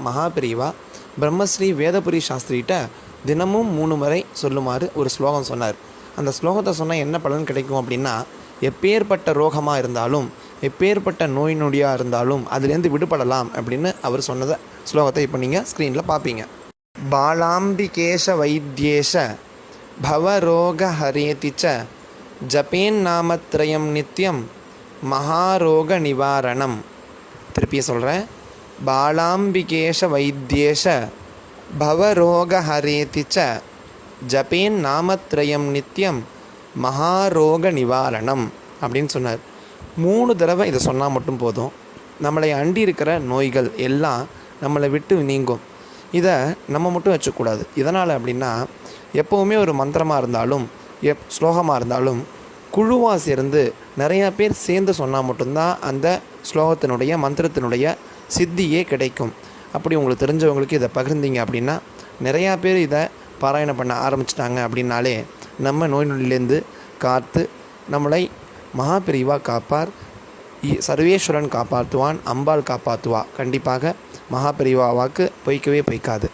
மகாபிரிவா பிரம்மஸ்ரீ வேதபுரி சாஸ்திரிகிட்ட தினமும் 3 முறை சொல்லுமாறு ஒரு ஸ்லோகம் சொன்னார். அந்த ஸ்லோகத்தை சொன்னால் என்ன பலன் கிடைக்கும் அப்படின்னா, எப்பேற்பட்ட ரோகமாக இருந்தாலும் எப்பேற்பட்ட நோய் நொடியாக இருந்தாலும் அதுலேருந்து விடுபடலாம் அப்படின்னு அவர் சொன்னதை ஸ்லோகத்தை இப்போ நீங்கள் ஸ்க்ரீனில் பார்ப்பீங்க. பாலாம்பிகேஷ வைத்தியேஷ பவரோக ஹரேதி ச ஜபேன்னாமத்ரயம் நித்யம் மகாரோக நிவாரணம். திருப்பிய சொல்கிறேன். பாலாம்பிகேஷ வைத்தியேஷ பவரோக ஹரேதி ச ஜபேன்னாமத்ரயம் நித்யம் மகாரோக நிவாரணம் அப்படின்னு சொன்னார். 3 தடவை இதை சொன்னால் மட்டும் போதும். நம்மளை அண்டி இருக்கிற நோய்கள் எல்லாம் நம்மளை விட்டு நீங்கும். இதை நம்ம மட்டும் வச்சுக்கூடாது. இதனால் அப்படின்னா எப்போவுமே ஒரு மந்திரமாக இருந்தாலும் ஸ்லோகமாக இருந்தாலும் குழுவாக சேர்ந்து நிறையா பேர் சேர்ந்து சொன்னால் மட்டும்தான் அந்த ஸ்லோகத்தினுடைய மந்திரத்தினுடைய சித்தியே கிடைக்கும். அப்படி உங்களுக்கு தெரிஞ்சவங்களுக்கு இதை பகிர்ந்தீங்க அப்படின்னா நிறையா பேர் இதை பாராயணம் பண்ண ஆரம்பிச்சிட்டாங்க அப்படின்னாலே நம்ம நோய் நொடியிலேருந்து காத்து நம்மளை மகாபிரிவா காப்பார், சர்வேஸ்வரன் காப்பாற்றுவான், அம்பாள் காப்பாற்றுவா. கண்டிப்பாக மகாபிரிவா வாக்கு பொய்க்கவே பொய்க்காது.